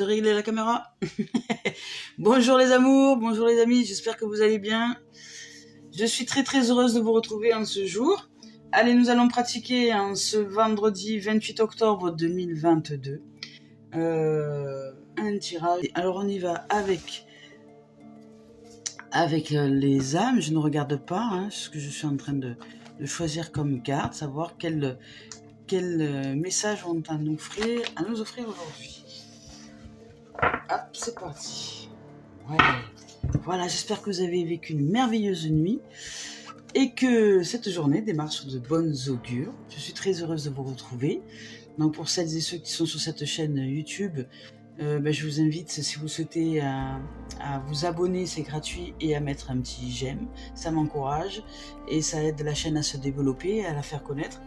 de régler la caméra. Bonjour les amours, bonjour les amis, j'espère que vous allez bien. Je suis très heureuse de vous retrouver en ce jour. Allez, nous allons pratiquer en ce vendredi 28 octobre 2022 un tirage. Alors on y va avec les âmes. Je ne regarde pas ce que je suis en train de choisir comme carte, savoir quel message vont à nous offrir aujourd'hui. Hop, c'est parti. Ouais. Voilà, j'espère que vous avez vécu une merveilleuse nuit et que cette journée démarre sur de bonnes augures. Je suis très heureuse de vous retrouver. Donc pour celles et ceux qui sont sur cette chaîne YouTube, je vous invite, si vous souhaitez, à vous abonner, c'est gratuit, et à mettre un petit j'aime. Ça m'encourage et ça aide la chaîne à se développer, à la faire connaître.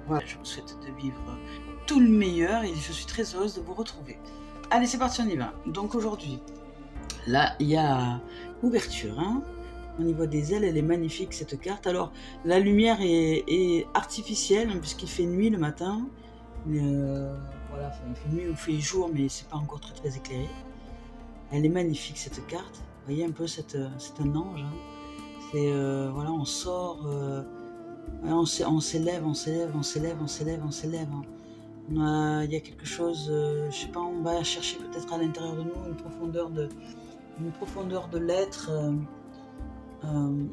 Voilà, je vous souhaite de vivre tout le meilleur et je suis très heureuse de vous retrouver. Allez, c'est parti, on y va. Donc aujourd'hui, là, il y a ouverture. Au niveau des ailes, elle est magnifique cette carte. Alors, la lumière est artificielle puisqu'il fait nuit le matin. Voilà, il fait nuit ou il fait jour, mais c'est pas encore très éclairé. Elle est magnifique cette carte. Vous voyez un peu, c'est un ange. C'est voilà, on sort. On s'élève. Il y a quelque chose, je sais pas, on va chercher peut-être à l'intérieur de nous une profondeur de l'être. On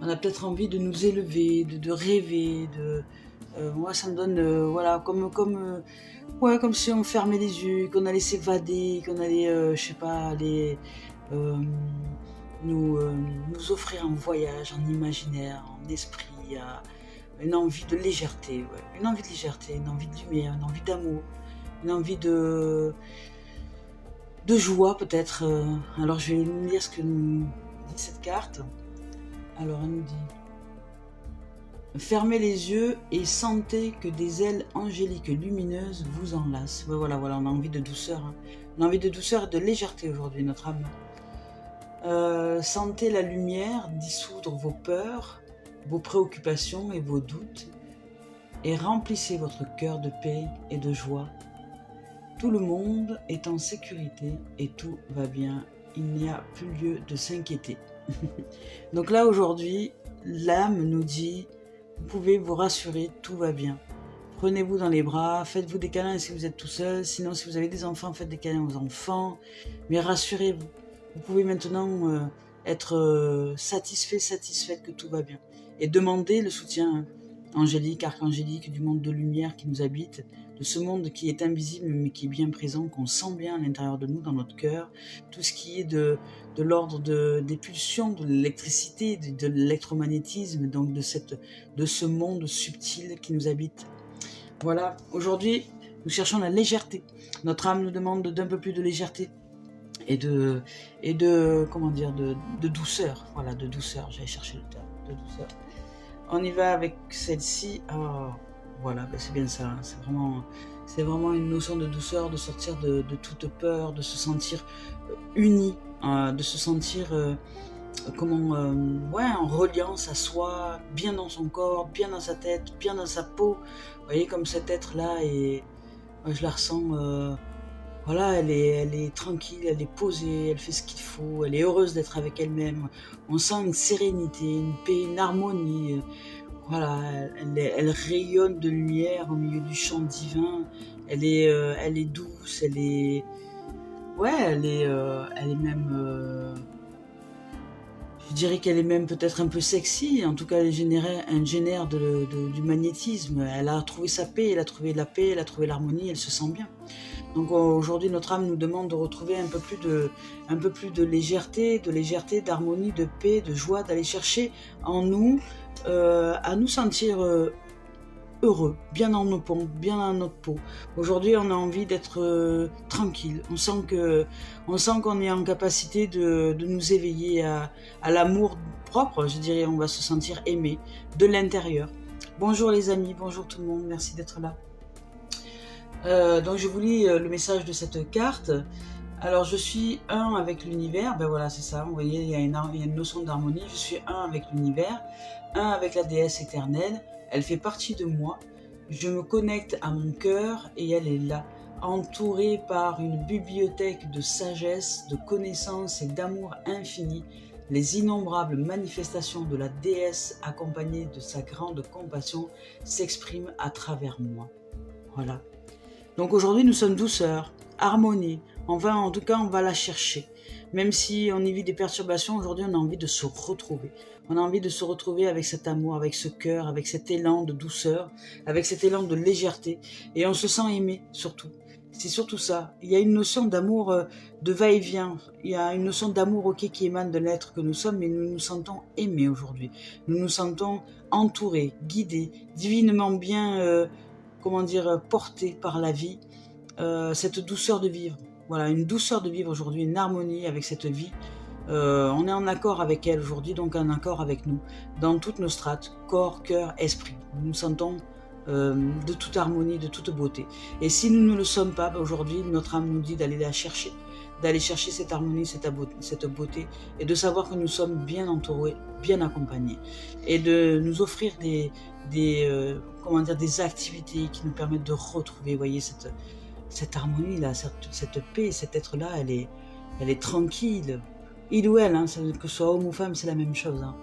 a peut-être envie de nous élever, de rêver, moi ça me donne, voilà, comme si on fermait les yeux, qu'on allait s'évader, qu'on allait, je sais pas, aller nous offrir un voyage en imaginaire, en esprit, une envie de légèreté, une envie de lumière, une envie d'amour, une envie de joie peut-être. Alors je vais vous lire ce que nous dit cette carte. Alors elle nous dit: fermez les yeux et sentez que des ailes angéliques lumineuses vous enlacent. Voilà, on a envie de douceur. On a envie de douceur et de légèreté aujourd'hui, notre âme. Sentez la lumière dissoudre vos peurs, vos préoccupations et vos doutes, et remplissez votre cœur de paix et de joie. Tout le monde est en sécurité et tout va bien. Il n'y a plus lieu de s'inquiéter. Donc là, aujourd'hui, l'âme nous dit: vous pouvez vous rassurer, tout va bien. Prenez-vous dans les bras, faites-vous des câlins si vous êtes tout seul. Sinon, si vous avez des enfants, faites des câlins aux enfants. Mais rassurez-vous. Vous pouvez maintenant être satisfaite que tout va bien. Et demander le soutien angélique, archangélique, du monde de lumière qui nous habite, de ce monde qui est invisible mais qui est bien présent, qu'on sent bien à l'intérieur de nous, dans notre cœur. Tout ce qui est de l'ordre des pulsions, de l'électricité, de l'électromagnétisme, donc de ce monde subtil qui nous habite. Voilà, aujourd'hui, nous cherchons la légèreté. Notre âme nous demande d'un peu plus de légèreté. Et de douceur, voilà, de douceur, j'allais chercher le terme, de douceur. On y va avec celle-ci. Voilà, c'est bien ça, c'est vraiment une notion de douceur, de sortir de toute peur, de se sentir uni, de se sentir en reliance à soi, bien dans son corps, bien dans sa tête, bien dans sa peau. Vous voyez comme cet être-là, et moi je la ressens. Voilà, elle est tranquille, elle est posée, elle fait ce qu'il faut, elle est heureuse d'être avec elle-même. On sent une sérénité, une paix, une harmonie. Voilà, elle rayonne de lumière au milieu du champ divin. Elle est douce, elle est même... je dirais qu'elle est même peut-être un peu sexy. En tout cas, elle génère du magnétisme. Elle a trouvé sa paix, elle a trouvé la paix, elle a trouvé l'harmonie, elle se sent bien. Donc aujourd'hui, notre âme nous demande de retrouver un peu plus de légèreté, d'harmonie, de paix, de joie, d'aller chercher en nous, à nous sentir heureux, bien dans nos pompes, bien dans notre peau. Aujourd'hui, on a envie d'être tranquille. On sent qu'on est en capacité de nous éveiller à l'amour propre. Je dirais, on va se sentir aimé de l'intérieur. Bonjour les amis, bonjour tout le monde, merci d'être là. Donc je vous lis le message de cette carte. Alors je suis un avec l'univers, voilà, c'est ça, vous voyez, il y a une notion d'harmonie. Je suis un avec l'univers, un avec la déesse éternelle, elle fait partie de moi. Je me connecte à mon cœur et elle est là. entourée par une bibliothèque de sagesse, de connaissances et d'amour infini, les innombrables manifestations de la déesse accompagnées de sa grande compassion s'expriment à travers moi. Voilà. Donc aujourd'hui nous sommes douceur, harmonie, en tout cas on va la chercher. Même si on y vit des perturbations, aujourd'hui on a envie de se retrouver. On a envie de se retrouver avec cet amour, avec ce cœur, avec cet élan de douceur, avec cet élan de légèreté. Et on se sent aimé surtout. C'est surtout ça. Il y a une notion d'amour, de va-et-vient. Il y a une notion d'amour qui émane de l'être que nous sommes, mais nous nous sentons aimés aujourd'hui. Nous nous sentons entourés, guidés, divinement bien, portés par la vie. Cette douceur de vivre. Voilà, une douceur de vivre aujourd'hui, une harmonie avec cette vie. On est en accord avec elle aujourd'hui, donc en accord avec nous, dans toutes nos strates, corps, cœur, esprit. Nous nous sentons de toute harmonie, de toute beauté. Et si nous ne le sommes pas, aujourd'hui, notre âme nous dit d'aller la chercher, d'aller chercher cette harmonie, cette beauté, et de savoir que nous sommes bien entourés, bien accompagnés, et de nous offrir des activités qui nous permettent de retrouver, voyez, cette harmonie-là, cette paix, cet être-là, elle est tranquille. Il ou elle, hein, que ce soit homme ou femme, c'est la même chose. Hein.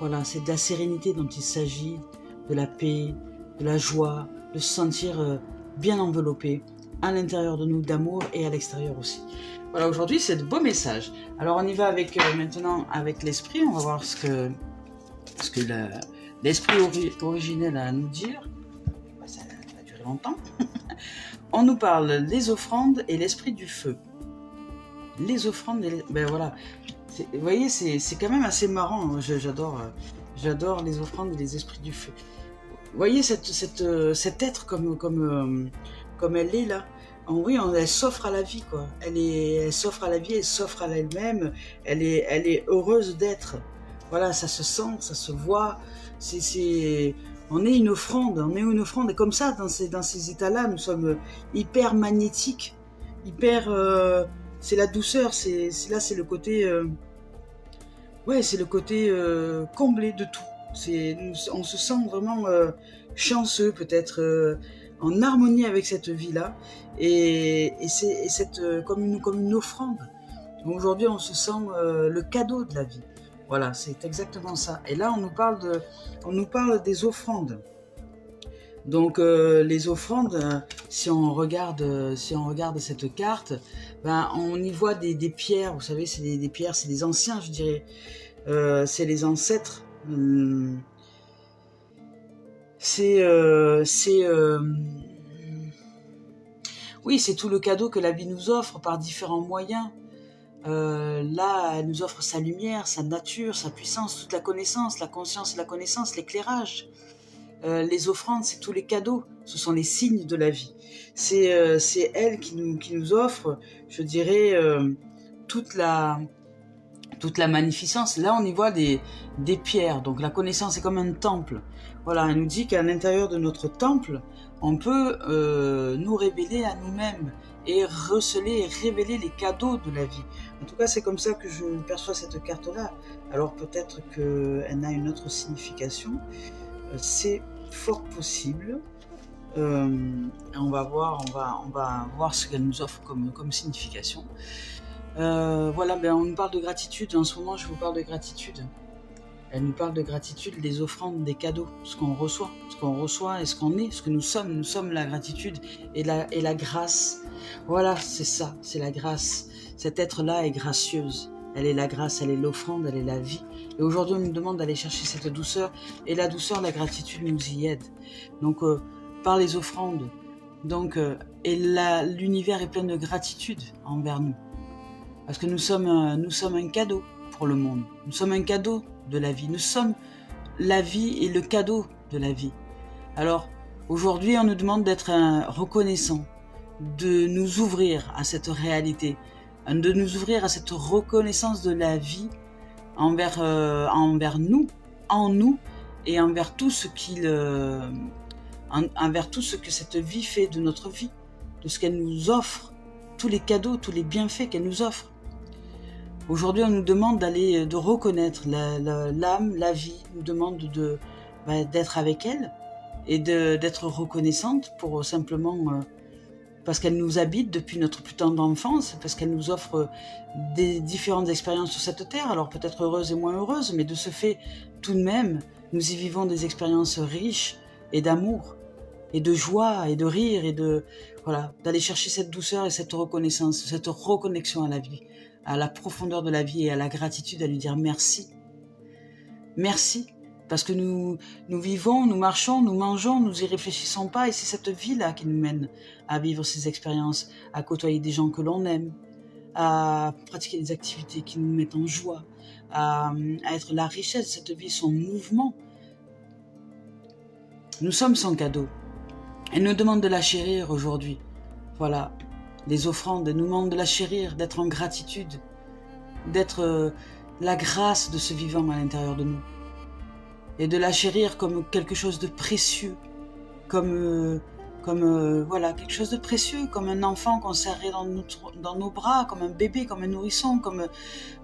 Voilà, c'est de la sérénité dont il s'agit, de la paix, de la joie, de se sentir bien enveloppé à l'intérieur de nous, d'amour et à l'extérieur aussi. Voilà, aujourd'hui, c'est de beaux messages. Alors, on y va maintenant avec l'esprit. On va voir ce que l'esprit originel a à nous dire. Ça va durer longtemps. On nous parle des offrandes et l'esprit du feu. Les offrandes, ben voilà. Vous voyez, c'est quand même assez marrant. J'adore les offrandes et les esprits du feu. Vous voyez cet être comme elle est là. Oui, elle s'offre à la vie, quoi. Elle s'offre à la vie, elle s'offre à elle-même. Elle est heureuse d'être. Voilà, ça se sent, ça se voit. On est une offrande, et comme ça, dans ces états-là, nous sommes hyper magnétiques, c'est la douceur, c'est le côté, c'est le côté comblé de tout. On se sent vraiment chanceux, peut-être en harmonie avec cette vie-là, et c'est comme une offrande. Aujourd'hui, on se sent le cadeau de la vie. Voilà, c'est exactement ça. Et là, on nous parle des offrandes. Donc, les offrandes, si on regarde cette carte, ben, on y voit des pierres. Vous savez, c'est des pierres, c'est des anciens, je dirais. C'est les ancêtres. Oui, c'est tout le cadeau que la vie nous offre par différents moyens. Là, elle nous offre sa lumière, sa nature, sa puissance, toute la connaissance, la conscience et la connaissance, l'éclairage. Les offrandes, c'est tous les cadeaux, ce sont les signes de la vie. C'est elle qui nous offre, je dirais, toute la magnificence. Là, on y voit des pierres, donc la connaissance est comme un temple. Voilà, elle nous dit qu'à l'intérieur de notre temple, on peut nous révéler à nous-mêmes et receler et révéler les cadeaux de la vie. En tout cas, c'est comme ça que je perçois cette carte-là. Alors peut-être qu'elle a une autre signification. C'est fort possible. On va voir ce qu'elle nous offre comme signification. Voilà, on nous parle de gratitude. En ce moment, je vous parle de gratitude. Elle nous parle de gratitude, des offrandes, des cadeaux, ce qu'on reçoit et ce qu'on est, ce que nous sommes. Nous sommes la gratitude et la grâce. Voilà, c'est ça, c'est la grâce. Cet être-là est gracieuse. Elle est la grâce, elle est l'offrande, elle est la vie. Et aujourd'hui, on nous demande d'aller chercher cette douceur. Et la douceur, la gratitude nous y aide. Donc, par les offrandes. Donc, l'univers est plein de gratitude envers nous. Parce que nous sommes un cadeau pour le monde. Nous sommes un cadeau de la vie. Nous sommes la vie et le cadeau de la vie. Alors, aujourd'hui, on nous demande d'être reconnaissants, de nous ouvrir à cette réalité, de nous ouvrir à cette reconnaissance de la vie envers nous, en nous, et envers tout ce que cette vie fait de notre vie, de ce qu'elle nous offre, tous les cadeaux, tous les bienfaits qu'elle nous offre. Aujourd'hui, on nous demande de reconnaître l'âme, la vie, nous demande d'être avec elle et d'être reconnaissante pour simplement parce qu'elle nous habite depuis notre plus tendre enfance, parce qu'elle nous offre des différentes expériences sur cette terre, alors peut-être heureuses et moins heureuses, mais de ce fait, tout de même, nous y vivons des expériences riches et d'amour, et de joie, et de rire, et de voilà, d'aller chercher cette douceur et cette reconnaissance, cette reconnexion à la vie, à la profondeur de la vie et à la gratitude, à lui dire merci. Merci, parce que nous vivons, nous marchons, nous mangeons, nous y réfléchissons pas, et c'est cette vie-là qui nous mène à vivre ces expériences, à côtoyer des gens que l'on aime, à pratiquer des activités qui nous mettent en joie, à être la richesse de cette vie, son mouvement. Nous sommes son cadeau. Elle nous demande de la chérir aujourd'hui. Voilà, les offrandes, elle nous demande de la chérir, d'être en gratitude, d'être la grâce de ce vivant à l'intérieur de nous. Et de la chérir comme quelque chose de précieux, comme voilà, quelque chose de précieux, comme un enfant qu'on serrait dans nos bras, comme un bébé, comme un nourrisson, comme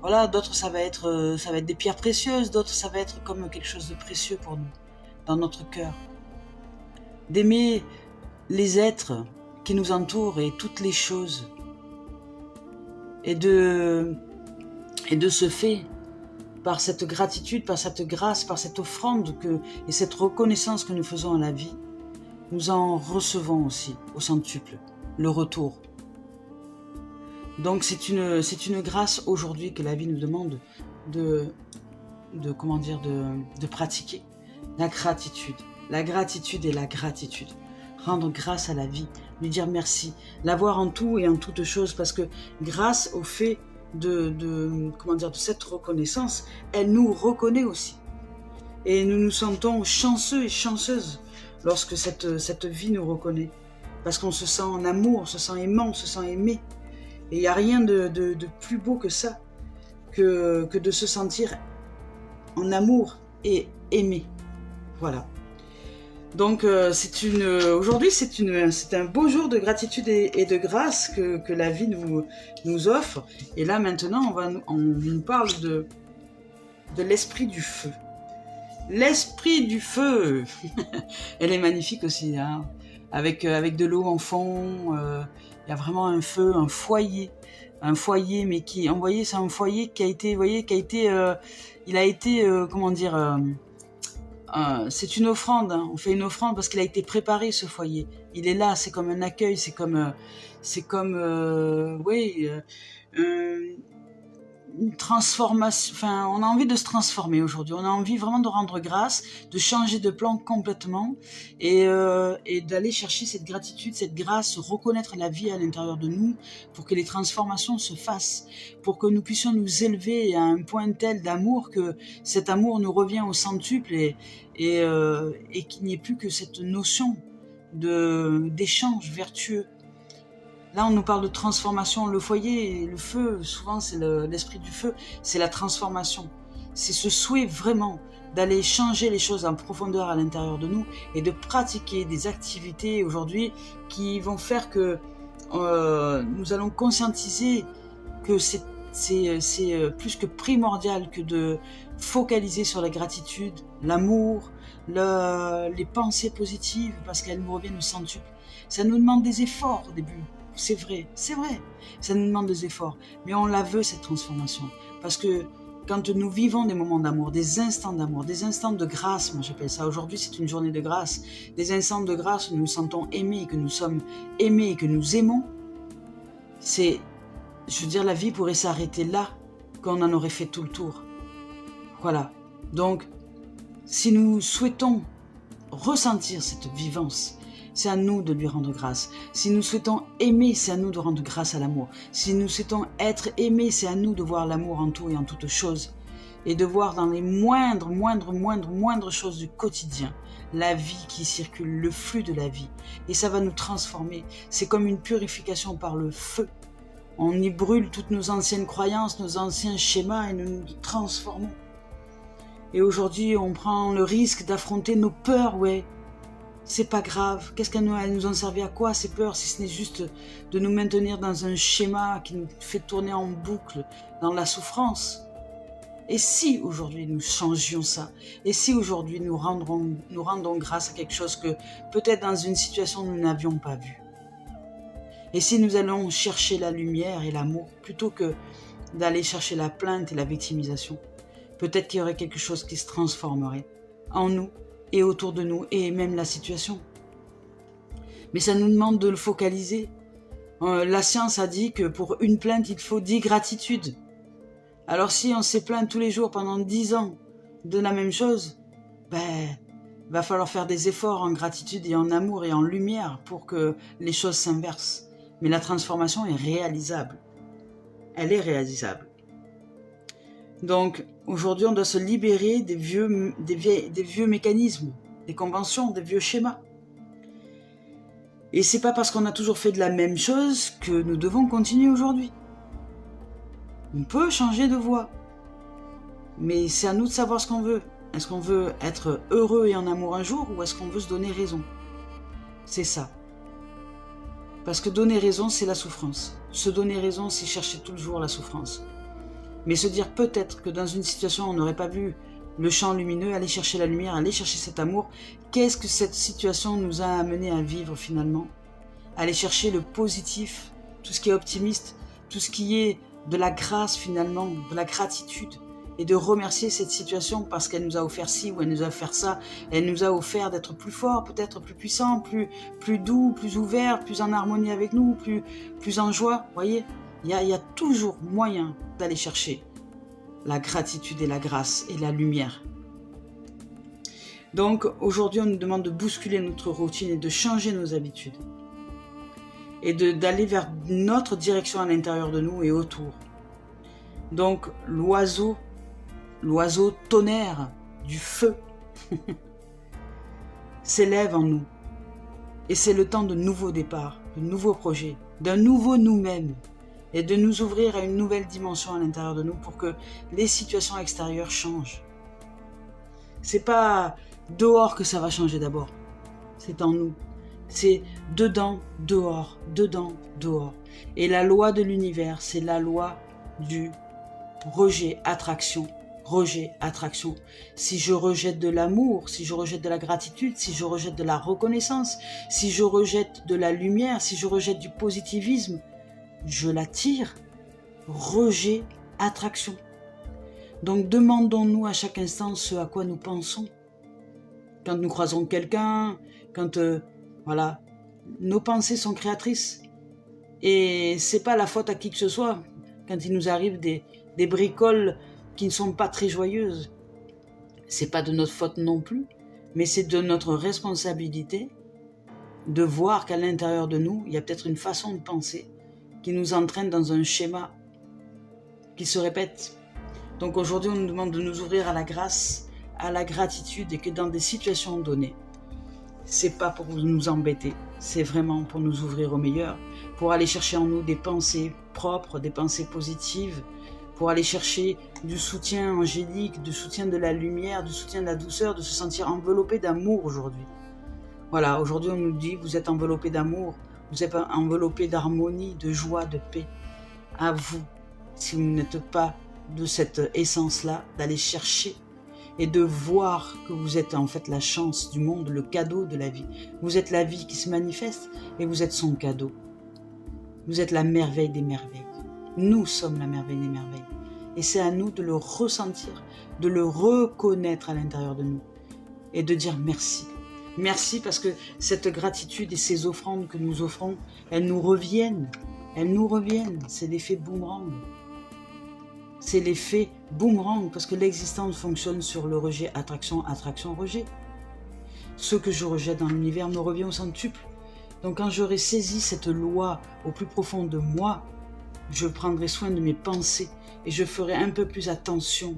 voilà, d'autres ça va être des pierres précieuses, d'autres ça va être comme quelque chose de précieux pour nous, dans notre cœur. D'aimer les êtres qui nous entourent et toutes les choses, et de ce fait, par cette gratitude, par cette grâce, par cette offrande et cette reconnaissance que nous faisons à la vie, nous en recevons aussi au centuple, le retour. Donc c'est une grâce aujourd'hui que la vie nous demande de pratiquer. La gratitude et la gratitude. Rendre grâce à la vie, lui dire merci, l'avoir en tout et en toutes choses, parce que grâce au fait de cette reconnaissance, elle nous reconnaît aussi. Et nous nous sentons chanceux et chanceuses lorsque cette vie nous reconnaît. Parce qu'on se sent en amour, on se sent aimant, on se sent aimé. Et il n'y a rien de plus beau que ça, que de se sentir en amour et aimé. Voilà. Donc aujourd'hui c'est un beau jour de gratitude et de grâce que la vie nous offre. Et là maintenant on nous parle de l'esprit du feu. L'esprit du feu. Elle est magnifique aussi, hein, avec de l'eau en fond. Il y a vraiment un feu, un foyer, mais qui, vous voyez, c'est un foyer qui a été, il a été, c'est une offrande, hein. On fait une offrande parce qu'il a été préparé, ce foyer. Il est là, c'est comme un accueil, c'est comme une transformation. Enfin, on a envie de se transformer aujourd'hui. On a envie vraiment de rendre grâce, de changer de plan complètement et d'aller chercher cette gratitude, cette grâce, reconnaître la vie à l'intérieur de nous pour que les transformations se fassent, pour que nous puissions nous élever à un point tel d'amour que cet amour nous revient au centuple et qu'il n'y ait plus que cette notion d'échange vertueux. Là, on nous parle de transformation. Le foyer, le feu, souvent, c'est l'esprit du feu, c'est la transformation. C'est ce souhait vraiment d'aller changer les choses en profondeur à l'intérieur de nous et de pratiquer des activités aujourd'hui qui vont faire que nous allons conscientiser que c'est plus que primordial que de focaliser sur la gratitude, l'amour, les pensées positives, parce qu'elles nous reviennent au centuple. Ça nous demande des efforts au début. C'est vrai, ça nous demande des efforts, mais on la veut cette transformation, parce que quand nous vivons des moments d'amour, des instants de grâce, moi j'appelle ça, aujourd'hui c'est une journée de grâce, des instants de grâce où nous nous sentons aimés, que nous sommes aimés et que nous aimons, la vie pourrait s'arrêter là, qu'on en aurait fait tout le tour. Voilà, donc si nous souhaitons ressentir cette vivance, c'est à nous de lui rendre grâce. Si nous souhaitons aimer, c'est à nous de rendre grâce à l'amour. Si nous souhaitons être aimés, c'est à nous de voir l'amour en tout et en toutes choses. Et de voir dans les moindres choses du quotidien, la vie qui circule, le flux de la vie. Et ça va nous transformer. C'est comme une purification par le feu. On y brûle toutes nos anciennes croyances, nos anciens schémas et nous nous transformons. Et aujourd'hui, on prend le risque d'affronter nos peurs, ouais. C'est pas grave. Qu'est-ce qu'elles nous ont servi à quoi ces peurs, si ce n'est juste de nous maintenir dans un schéma qui nous fait tourner en boucle dans la souffrance? Et si aujourd'hui nous changions ça? Et si aujourd'hui nous rendons grâce à quelque chose que peut-être dans une situation nous n'avions pas vu? Et si nous allons chercher la lumière et l'amour, plutôt que d'aller chercher la plainte et la victimisation, peut-être qu'il y aurait quelque chose qui se transformerait en nous et autour de nous et même la situation. Mais ça nous demande de le focaliser. La science a dit que pour une plainte, il faut 10 gratitudes. Alors si on s'est plaint tous les jours pendant 10 ans de la même chose, va falloir faire des efforts en gratitude et en amour et en lumière pour que les choses s'inversent. Mais la transformation est réalisable. Elle est réalisable. Donc aujourd'hui, on doit se libérer des vieux mécanismes, des conventions, des vieux schémas. Et c'est pas parce qu'on a toujours fait de la même chose que nous devons continuer aujourd'hui. On peut changer de voie, mais c'est à nous de savoir ce qu'on veut. Est-ce qu'on veut être heureux et en amour un jour, ou est-ce qu'on veut se donner raison? C'est ça. Parce que donner raison, c'est la souffrance. Se donner raison, c'est chercher toujours la souffrance. Mais se dire peut-être que dans une situation, on n'aurait pas vu le champ lumineux, aller chercher la lumière, aller chercher cet amour. Qu'est-ce que cette situation nous a amené à vivre finalement? Aller chercher le positif, tout ce qui est optimiste, tout ce qui est de la grâce finalement, de la gratitude. Et de remercier cette situation parce qu'elle nous a offert ci ou elle nous a offert ça. Elle nous a offert d'être plus fort, peut-être plus puissant, plus doux, plus ouvert, plus en harmonie avec nous, plus en joie. Vous voyez, il y a toujours moyen d'aller chercher la gratitude et la grâce et la lumière. Donc aujourd'hui, on nous demande de bousculer notre routine et de changer nos habitudes. Et d'aller vers notre direction à l'intérieur de nous et autour. Donc l'oiseau tonnerre du feu s'élève en nous. Et c'est le temps de nouveaux départs, de nouveaux projets, d'un nouveau nous-mêmes. Et de nous ouvrir à une nouvelle dimension à l'intérieur de nous pour que les situations extérieures changent. C'est pas dehors que ça va changer d'abord. C'est en nous. C'est dedans, dehors, dedans, dehors. Et la loi de l'univers, c'est la loi du rejet, attraction, rejet, attraction. Si je rejette de l'amour, si je rejette de la gratitude, si je rejette de la reconnaissance, si je rejette de la lumière, si je rejette du positivisme, je l'attire. Rejet, attraction. Donc demandons-nous à chaque instant ce à quoi nous pensons. Quand nous croisons quelqu'un, quand voilà, nos pensées sont créatrices. Et c'est pas la faute à qui que ce soit quand il nous arrive des bricoles qui ne sont pas très joyeuses. C'est pas de notre faute non plus, mais c'est de notre responsabilité de voir qu'à l'intérieur de nous, il y a peut-être une façon de penser qui nous entraîne dans un schéma qui se répète. Donc aujourd'hui, on nous demande de nous ouvrir à la grâce, à la gratitude, et que dans des situations données, c'est pas pour nous embêter, c'est vraiment pour nous ouvrir au meilleur, pour aller chercher en nous des pensées propres, des pensées positives, pour aller chercher du soutien angélique, du soutien de la lumière, du soutien de la douceur, de se sentir enveloppé d'amour aujourd'hui. Voilà, aujourd'hui on nous dit, vous êtes enveloppé d'amour, vous êtes enveloppé d'harmonie, de joie, de paix. À vous, si vous n'êtes pas de cette essence-là, d'aller chercher et de voir que vous êtes en fait la chance du monde, le cadeau de la vie. Vous êtes la vie qui se manifeste et vous êtes son cadeau. Vous êtes la merveille des merveilles. Nous sommes la merveille des merveilles. Et c'est à nous de le ressentir, de le reconnaître à l'intérieur de nous et de dire merci. Merci parce que cette gratitude et ces offrandes que nous offrons, elles nous reviennent. Elles nous reviennent. C'est l'effet boomerang. C'est l'effet boomerang parce que l'existence fonctionne sur le rejet, attraction, attraction, rejet. Ce que je rejette dans l'univers me revient au centuple. Donc quand j'aurai saisi cette loi au plus profond de moi, je prendrai soin de mes pensées et je ferai un peu plus attention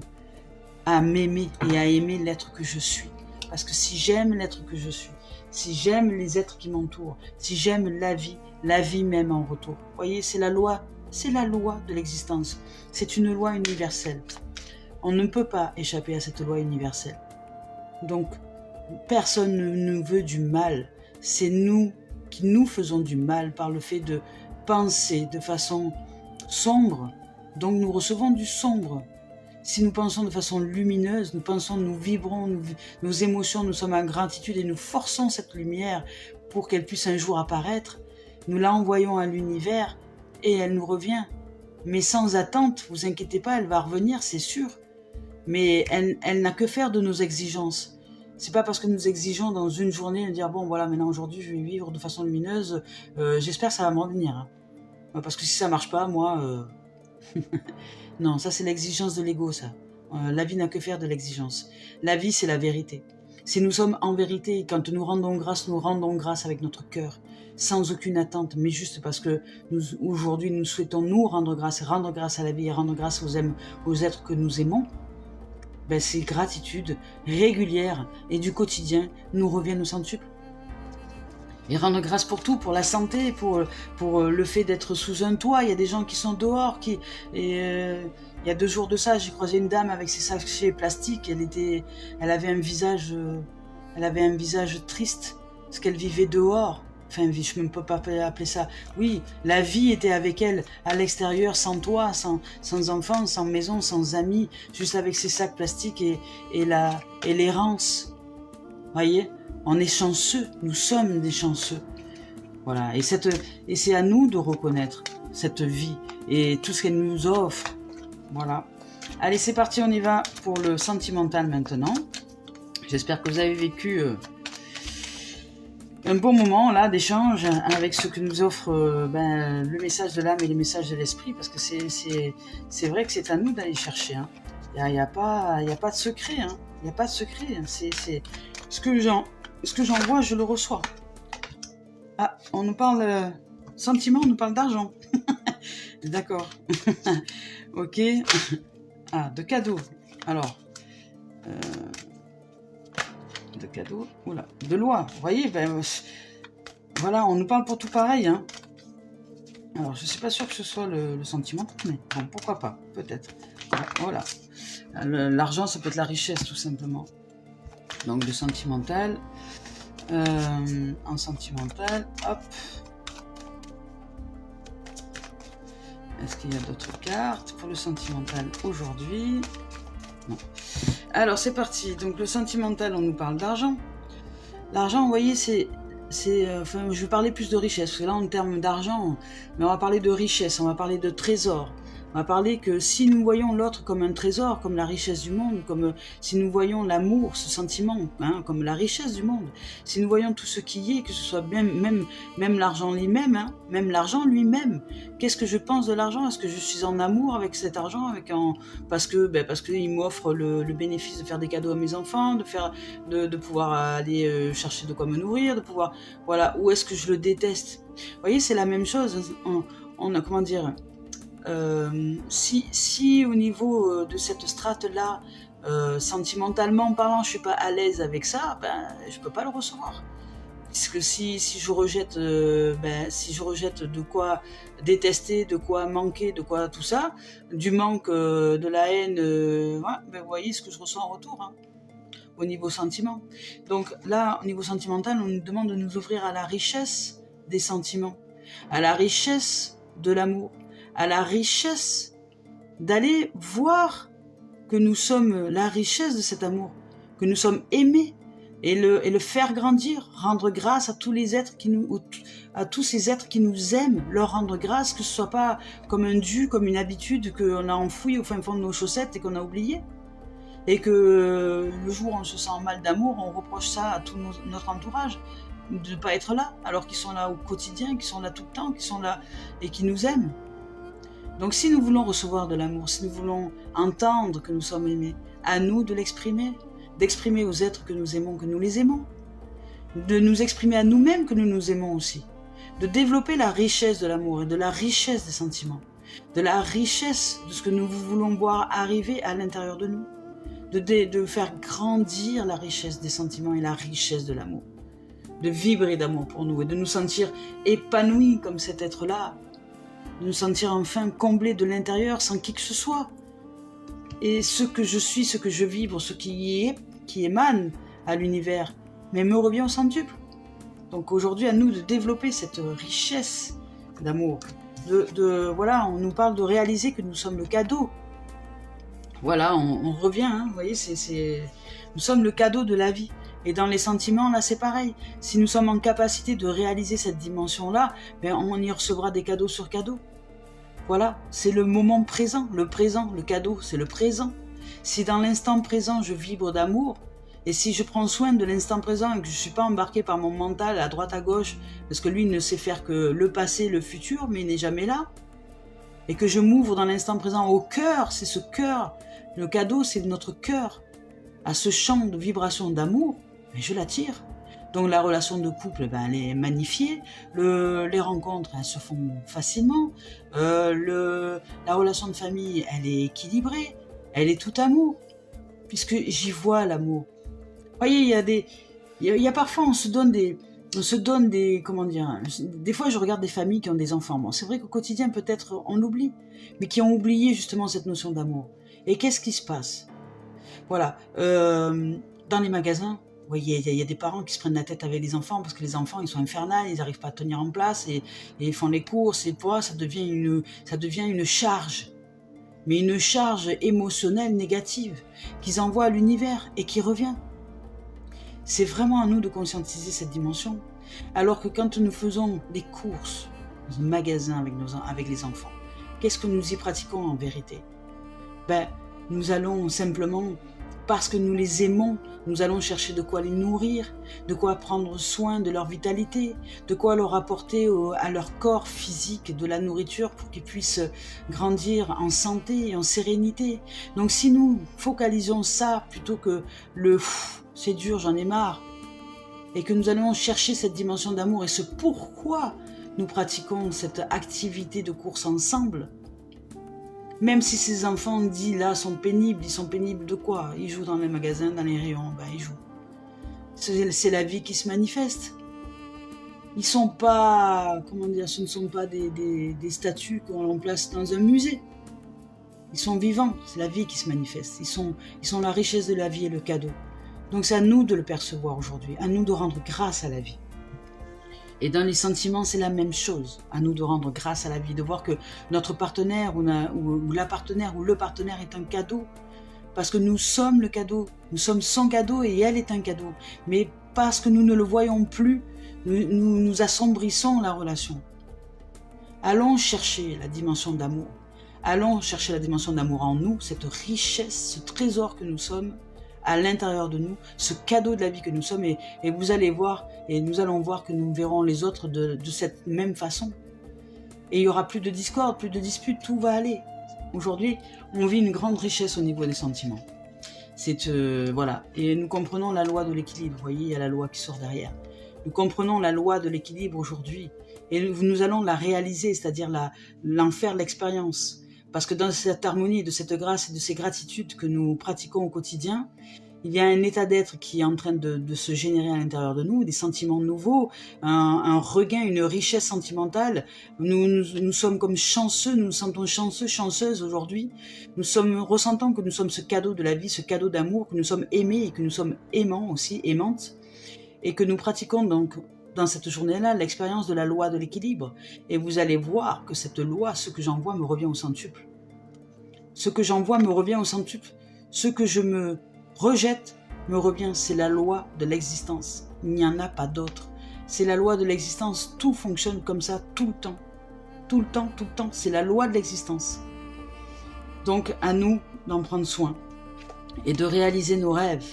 à m'aimer et à aimer l'être que je suis. Parce que si j'aime l'être que je suis, si j'aime les êtres qui m'entourent, si j'aime la vie m'aime en retour. Vous voyez, c'est la loi de l'existence. C'est une loi universelle. On ne peut pas échapper à cette loi universelle. Donc, personne ne nous veut du mal. C'est nous qui nous faisons du mal par le fait de penser de façon sombre. Donc, nous recevons du sombre. Si nous pensons de façon lumineuse, nous vibrons, nos émotions, nous sommes en gratitude et nous forçons cette lumière pour qu'elle puisse un jour apparaître, nous l'envoyons à l'univers et elle nous revient. Mais sans attente, vous inquiétez pas, elle va revenir, c'est sûr. Mais elle n'a que faire de nos exigences. C'est pas parce que nous exigeons dans une journée de dire bon voilà maintenant aujourd'hui je vais vivre de façon lumineuse, j'espère que ça va me revenir. Hein. Parce que si ça marche pas, moi non, ça c'est l'exigence de l'ego ça. La vie n'a que faire de l'exigence. La vie c'est la vérité. Si nous sommes en vérité, quand nous rendons grâce avec notre cœur, sans aucune attente, mais juste parce que aujourd'hui nous souhaitons nous rendre grâce à la vie et rendre grâce aux êtres que nous aimons, ben ces gratitudes régulières et du quotidien nous reviennent au centuple. Et rendre grâce pour tout, pour la santé, pour le fait d'être sous un toit. Il y a des gens qui sont dehors, il y a 2 jours de ça, j'ai croisé une dame avec ses sachets plastiques. Elle avait un visage triste, parce qu'elle vivait dehors. Enfin, je ne peux pas appeler ça. Oui, la vie était avec elle, à l'extérieur, sans toit, sans enfants, sans maison, sans amis, juste avec ses sacs plastiques et l'errance. Voyez ? On est chanceux, nous sommes des chanceux. Voilà, et c'est à nous de reconnaître cette vie et tout ce qu'elle nous offre. Voilà. Allez, c'est parti, on y va pour le sentimental maintenant. J'espère que vous avez vécu un bon moment là d'échange avec ce que nous offre le message de l'âme et les messages de l'esprit, parce que c'est vrai que c'est à nous d'aller chercher. Hein. Il n'y a pas de secret. Hein. Il n'y a pas de secret. C'est ce que j'envoie, je le reçois. Ah, on nous parle sentiment, on nous parle d'argent. D'accord. Ok. Ah, de cadeaux. Alors, de cadeaux. Oula, de loi. Vous voyez, voilà, on nous parle pour tout pareil. Hein. Alors, je ne suis pas sûre que ce soit le sentiment, mais bon, pourquoi pas, peut-être. Voilà. L'argent, ça peut être la richesse, tout simplement. Donc, le sentimental. En sentimental, hop. Est-ce qu'il y a d'autres cartes pour le sentimental aujourd'hui? Non. Alors c'est parti. Donc le sentimental, on nous parle d'argent. L'argent, vous voyez, enfin, je vais parler plus de richesse, parce que là en termes d'argent, mais on va parler de richesse, on va parler de trésor. On va parler que si nous voyons l'autre comme un trésor, comme la richesse du monde, comme si nous voyons l'amour, ce sentiment, hein, comme la richesse du monde, si nous voyons tout ce qui y est, que ce soit bien, même l'argent lui-même, hein, même l'argent lui-même, qu'est-ce que je pense de l'argent? Est-ce que je suis en amour avec cet argent, parce qu'il m'offre le bénéfice de faire des cadeaux à mes enfants, de pouvoir aller chercher de quoi me nourrir, de pouvoir, voilà, ou est-ce que je le déteste? Vous voyez, c'est la même chose. On a, comment dire, si au niveau de cette strate-là, sentimentalement parlant, je suis pas à l'aise avec ça, je peux pas le recevoir. Parce que si je rejette, si je rejette de quoi détester, de quoi manquer, de quoi tout ça, du manque, de la haine, vous voyez ce que je ressens en retour, hein, au niveau sentiment. Donc là, au niveau sentimental, on nous demande de nous ouvrir à la richesse des sentiments, à la richesse de l'amour, à la richesse d'aller voir que nous sommes la richesse de cet amour, que nous sommes aimés, et le faire grandir, rendre grâce à tous les êtres à tous ces êtres qui nous aiment, leur rendre grâce, que ce soit pas comme un dû, comme une habitude qu'on a enfoui au fin fond de nos chaussettes et qu'on a oublié, et que le jour où on se sent mal d'amour, on reproche ça à tout notre entourage, de ne pas être là, alors qu'ils sont là au quotidien, qu'ils sont là tout le temps, qu'ils sont là et qui nous aiment. Donc si nous voulons recevoir de l'amour, si nous voulons entendre que nous sommes aimés, à nous de l'exprimer, d'exprimer aux êtres que nous aimons, que nous les aimons, de nous exprimer à nous-mêmes que nous nous aimons aussi, de développer la richesse de l'amour et de la richesse des sentiments, de la richesse de ce que nous voulons voir arriver à l'intérieur de nous, de faire grandir la richesse des sentiments et la richesse de l'amour, de vibrer d'amour pour nous et de nous sentir épanouis comme cet être-là, de nous sentir enfin comblés de l'intérieur sans qui que ce soit. Et ce que je suis, ce que je vibre, ce qui émane à l'univers, mais me revient au centuple. Donc aujourd'hui, à nous de développer cette richesse d'amour. Voilà, on nous parle de réaliser que nous sommes le cadeau. Voilà, on revient, hein, vous voyez, nous sommes le cadeau de la vie. Et dans les sentiments, là, c'est pareil. Si nous sommes en capacité de réaliser cette dimension-là, ben, on y recevra des cadeaux sur cadeaux. Voilà, c'est le moment présent, le cadeau, c'est le présent. Si dans l'instant présent, je vibre d'amour, et si je prends soin de l'instant présent et que je ne suis pas embarqué par mon mental à droite à gauche, parce que lui ne sait faire que le passé, le futur, mais il n'est jamais là, et que je m'ouvre dans l'instant présent au cœur, c'est ce cœur, le cadeau c'est notre cœur, à ce champ de vibration d'amour, mais je l'attire. Donc la relation de couple, ben, elle est magnifiée, les rencontres, elles se font facilement, la relation de famille, elle est équilibrée, elle est tout amour, puisque j'y vois l'amour. Vous voyez, il y a parfois, on se donne des, comment dire, des fois je regarde des familles qui ont des enfants. Bon, c'est vrai qu'au quotidien, peut-être, on l'oublie, mais qui ont oublié justement cette notion d'amour. Et qu'est-ce qui se passe? Voilà, dans les magasins, vous voyez, il y a des parents qui se prennent la tête avec les enfants parce que les enfants, ils sont infernales, ils n'arrivent pas à tenir en place et ils font les courses et pour eux, ça devient une charge. Mais une charge émotionnelle négative qu'ils envoient à l'univers et qui revient. C'est vraiment à nous de conscientiser cette dimension. Alors que quand nous faisons des courses dans un magasin avec les enfants, qu'est-ce que nous y pratiquons en vérité? Ben, nous allons simplement, parce que nous les aimons, nous allons chercher de quoi les nourrir, de quoi prendre soin de leur vitalité, de quoi leur apporter à leur corps physique de la nourriture pour qu'ils puissent grandir en santé et en sérénité. Donc si nous focalisons ça plutôt que le « c'est dur, j'en ai marre », et que nous allons chercher cette dimension d'amour et ce pourquoi nous pratiquons cette activité de course ensemble, même si ces enfants dits là sont pénibles, ils sont pénibles de quoi? Ils jouent dans les magasins, dans les rayons, ben ils jouent. C'est la vie qui se manifeste. Ils sont pas, comment dire, ce ne sont pas des statues qu'on place dans un musée. Ils sont vivants, c'est la vie qui se manifeste. Ils sont la richesse de la vie et le cadeau. Donc c'est à nous de le percevoir aujourd'hui, à nous de rendre grâce à la vie. Et dans les sentiments, c'est la même chose. À nous de rendre grâce à la vie, de voir que notre partenaire ou la partenaire ou le partenaire est un cadeau. Parce que nous sommes le cadeau. Nous sommes son cadeau et elle est un cadeau. Mais parce que nous ne le voyons plus, nous assombrissons la relation. Allons chercher la dimension d'amour. Allons chercher la dimension d'amour en nous, cette richesse, ce trésor que nous sommes, à l'intérieur de nous, ce cadeau de la vie que nous sommes, et vous allez voir, et nous allons voir que nous verrons les autres de cette même façon. Et il n'y aura plus de discorde, plus de disputes, tout va aller. Aujourd'hui, on vit une grande richesse au niveau des sentiments. Voilà, et nous comprenons la loi de l'équilibre, vous voyez, il y a la loi qui sort derrière. Nous comprenons la loi de l'équilibre aujourd'hui, et nous allons la réaliser, c'est-à-dire l'en faire l'expérience. Parce que dans cette harmonie, de cette grâce et de ces gratitudes que nous pratiquons au quotidien, il y a un état d'être qui est en train de se générer à l'intérieur de nous, des sentiments nouveaux, un regain, une richesse sentimentale. Nous sommes comme chanceux, nous nous sentons chanceux, chanceuses aujourd'hui. Nous ressentons que nous sommes ce cadeau de la vie, ce cadeau d'amour, que nous sommes aimés et que nous sommes aimants aussi, aimantes, et que nous pratiquons donc dans cette journée-là l'expérience de la loi de l'équilibre. Et vous allez voir que cette loi, ce que j'envoie me revient au centuple. Ce que j'envoie me revient au centuple. Ce que je me rejette me revient, c'est la loi de l'existence. Il n'y en a pas d'autre. C'est la loi de l'existence, tout fonctionne comme ça tout le temps. Tout le temps, tout le temps, c'est la loi de l'existence. Donc à nous d'en prendre soin et de réaliser nos rêves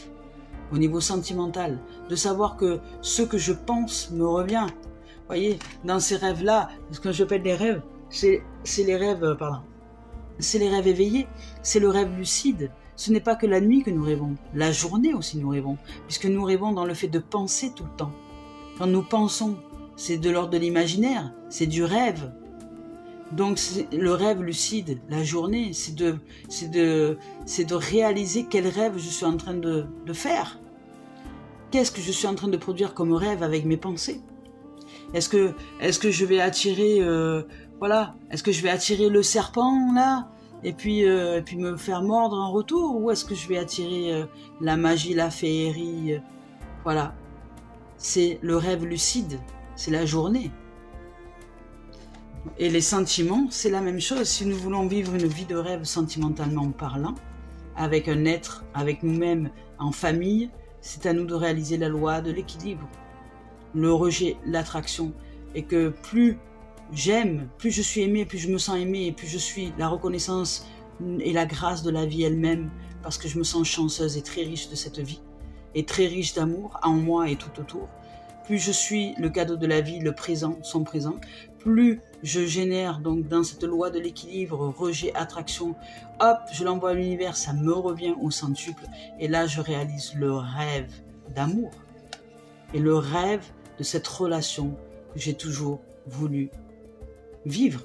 au niveau sentimental, de savoir que ce que je pense me revient. Vous voyez, dans ces rêves-là, ce que j'appelle des rêves, c'est les rêves, c'est les rêves éveillés, c'est le rêve lucide. Ce n'est pas que la nuit que nous rêvons, la journée aussi nous rêvons, puisque nous rêvons dans le fait de penser tout le temps. Quand nous pensons, c'est de l'ordre de l'imaginaire, c'est du rêve. Donc le rêve lucide, la journée, c'est de réaliser quel rêve je suis en train de faire. Qu'est-ce que je suis en train de produire comme rêve avec mes pensées? Est-ce que je vais attirer, est-ce que je vais attirer le serpent là, et puis me faire mordre en retour, ou est-ce que je vais attirer la magie, la féerie, voilà. C'est le rêve lucide, c'est la journée. Et les sentiments, c'est la même chose. Si nous voulons vivre une vie de rêve sentimentalement parlant, avec un être, avec nous-mêmes, en famille, c'est à nous de réaliser la loi de l'équilibre, le rejet, l'attraction, et que plus j'aime, plus je suis aimé, plus je me sens aimé, plus je suis la reconnaissance et la grâce de la vie elle-même, parce que je me sens chanceuse et très riche de cette vie, et très riche d'amour en moi et tout autour. Plus je suis le cadeau de la vie, le présent, son présent, plus je génère donc dans cette loi de l'équilibre, rejet, attraction, hop, je l'envoie à l'univers, ça me revient au centuple, et là je réalise le rêve d'amour, et le rêve de cette relation que j'ai toujours voulu vivre.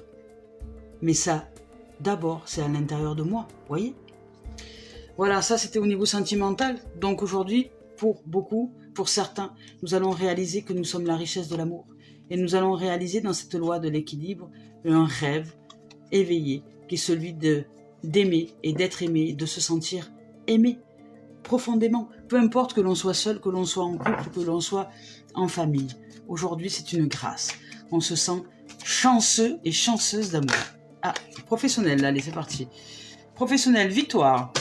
Mais ça, d'abord, c'est à l'intérieur de moi, vous voyez? Voilà, ça c'était au niveau sentimental. Donc aujourd'hui, pour beaucoup, pour certains, nous allons réaliser que nous sommes la richesse de l'amour. Et nous allons réaliser dans cette loi de l'équilibre un rêve éveillé qui est celui d'aimer et d'être aimé, de se sentir aimé profondément. Peu importe que l'on soit seul, que l'on soit en couple, que l'on soit en famille. Aujourd'hui, c'est une grâce. On se sent chanceux et chanceuse d'amour. Ah, professionnel, allez, c'est parti. Professionnel, victoire.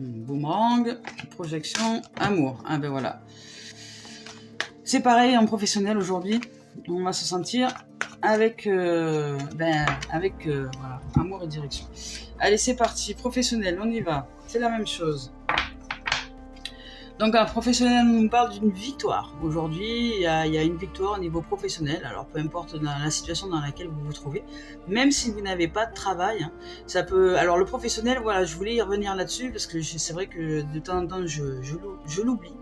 Boomerang, projection, amour. Ah ben voilà. C'est pareil en professionnel aujourd'hui. On va se sentir avec, voilà, amour et direction. Allez, c'est parti. Professionnel, on y va. C'est la même chose. Donc un professionnel nous parle d'une victoire. Aujourd'hui, il y a une victoire au niveau professionnel. Alors peu importe la situation dans laquelle vous vous trouvez, même si vous n'avez pas de travail, hein, ça peut. Alors le professionnel, voilà, je voulais y revenir là-dessus parce que c'est vrai que de temps en temps je l'oublie.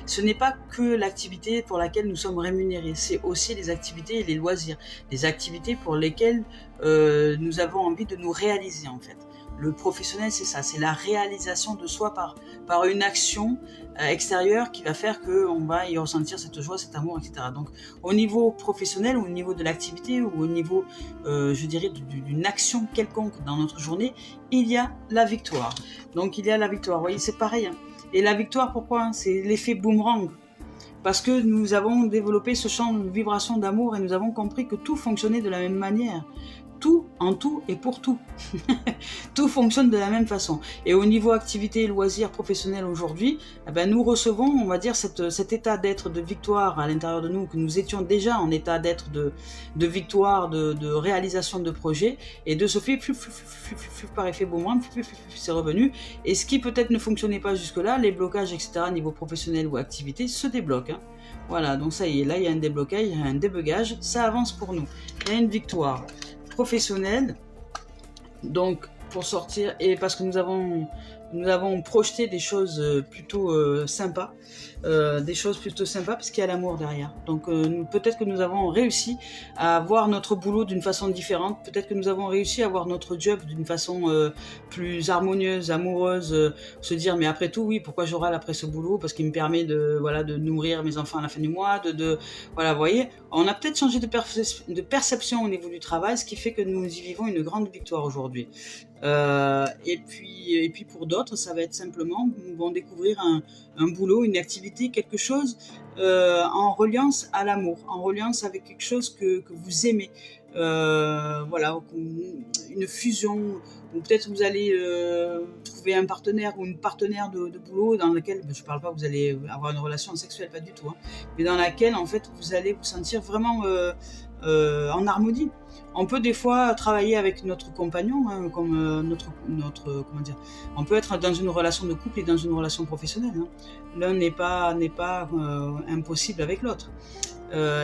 Ce n'est pas que l'activité pour laquelle nous sommes rémunérés, c'est aussi les activités et les loisirs, les activités pour lesquelles nous avons envie de nous réaliser en fait. Le professionnel, c'est ça, c'est la réalisation de soi par une action extérieure qui va faire qu'on va y ressentir cette joie, cet amour, etc. Donc, au niveau professionnel, au niveau de l'activité, ou au niveau, je dirais, d'une action quelconque dans notre journée, il y a la victoire. Donc, il y a la victoire. Vous voyez, c'est pareil. Hein. Et la victoire, pourquoi? C'est l'effet boomerang. Parce que nous avons développé ce champ de vibration d'amour et nous avons compris que tout fonctionnait de la même manière. Tout, en tout et pour tout. Tout fonctionne de la même façon. Et au niveau activité, loisirs, professionnels aujourd'hui, eh ben nous recevons, on va dire, cet état d'être de victoire à l'intérieur de nous, que nous étions déjà en état d'être de victoire, de réalisation de projets. Et de ce fait, par effet boomerang, c'est revenu. Et ce qui peut-être ne fonctionnait pas jusque-là, les blocages, etc., niveau professionnel ou activité, se débloquent. Hein. Voilà, donc ça y est, là il y a un déblocage, il y a un débugage, ça avance pour nous. Il y a une victoire professionnelle, donc pour sortir, et parce que nous avons projeté des choses plutôt sympas, parce qu'il y a l'amour derrière. Donc peut-être que nous avons réussi à voir notre boulot d'une façon différente, peut-être que nous avons réussi à voir notre job d'une façon plus harmonieuse, amoureuse, se dire mais après tout oui, pourquoi je râle après ce boulot, parce qu'il me permet de nourrir mes enfants à la fin du mois, voilà, vous voyez, on a peut-être changé de perception au niveau du travail, ce qui fait que nous y vivons une grande victoire aujourd'hui. Et puis pour d'autres, ça va être simplement, nous vont découvrir un boulot, une activité, quelque chose en reliance à l'amour, en reliance avec quelque chose que vous aimez. Voilà, une fusion, ou peut-être vous allez trouver un partenaire ou une partenaire de boulot dans laquelle, je ne parle pas que vous allez avoir une relation sexuelle, pas du tout, hein, mais dans laquelle en fait vous allez vous sentir vraiment en harmonie. On peut des fois travailler avec notre compagnon, hein, comme comment dire. On peut être dans une relation de couple et dans une relation professionnelle. Hein. L'un n'est pas impossible avec l'autre.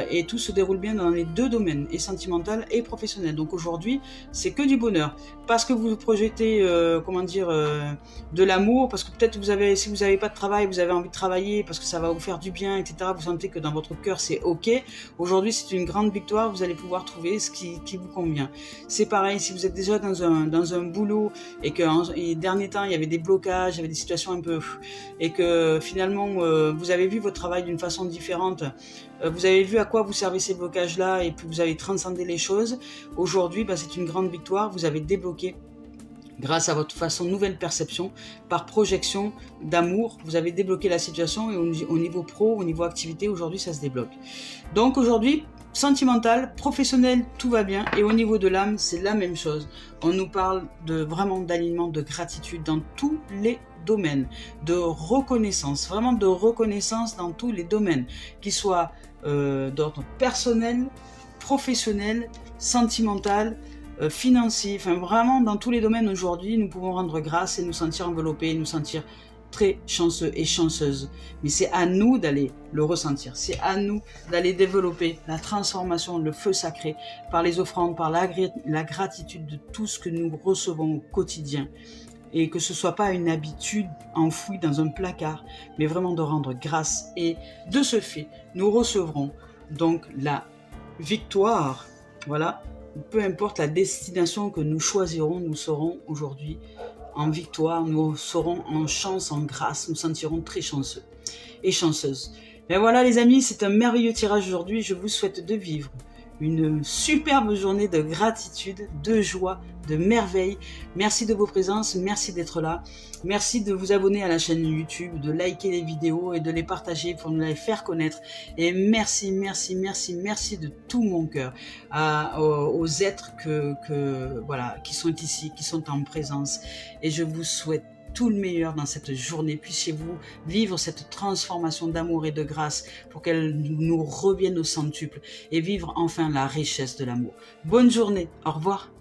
Et tout se déroule bien dans les deux domaines, et sentimental et professionnel. Donc aujourd'hui, c'est que du bonheur. Parce que vous projetez, de l'amour, parce que peut-être si vous n'avez pas de travail, vous avez envie de travailler, parce que ça va vous faire du bien, etc. Vous sentez que dans votre cœur, c'est OK. Aujourd'hui, c'est une grande victoire, vous allez pouvoir trouver ce qui vous convient. C'est pareil, si vous êtes déjà dans un boulot, et que les derniers temps, il y avait des blocages, il y avait des situations un peu... et que finalement, vous avez vu votre travail d'une façon différente, vous avez vu à quoi vous servez ces blocages-là, et puis vous avez transcendé les choses. Aujourd'hui, c'est une grande victoire, vous avez débloqué, grâce à votre nouvelle perception, par projection d'amour, vous avez débloqué la situation, et au niveau pro, au niveau activité, aujourd'hui, ça se débloque. Donc aujourd'hui, sentimental, professionnel, tout va bien. Et au niveau de l'âme, c'est la même chose. On nous parle vraiment d'alignement, de gratitude dans tous les domaines, de reconnaissance, vraiment de reconnaissance dans tous les domaines, qu'ils soient d'ordre personnel, professionnel, sentimental, financier, enfin vraiment dans tous les domaines aujourd'hui, nous pouvons rendre grâce et nous sentir enveloppés, nous sentir très chanceux et chanceuses. Mais c'est à nous d'aller le ressentir, c'est à nous d'aller développer la transformation, le feu sacré, par les offrandes, par la gratitude de tout ce que nous recevons au quotidien. Et que ce soit pas une habitude enfouie dans un placard, mais vraiment de rendre grâce. Et de ce fait, nous recevrons donc la victoire. Voilà, peu importe la destination que nous choisirons, nous serons aujourd'hui en victoire, nous serons en chance, en grâce, nous sentirons très chanceux et chanceuses. Ben voilà les amis, c'est un merveilleux tirage aujourd'hui. Je vous souhaite de vivre une superbe journée de gratitude, de joie, de merveille. Merci de vos présences, merci d'être là. Merci de vous abonner à la chaîne YouTube, de liker les vidéos et de les partager pour nous les faire connaître. Et merci, merci, merci, merci de tout mon cœur aux êtres voilà, qui sont ici, qui sont en présence. Et je vous souhaite tout le meilleur dans cette journée. Puissiez-vous vivre cette transformation d'amour et de grâce pour qu'elle nous revienne au centuple et vivre enfin la richesse de l'amour. Bonne journée, au revoir.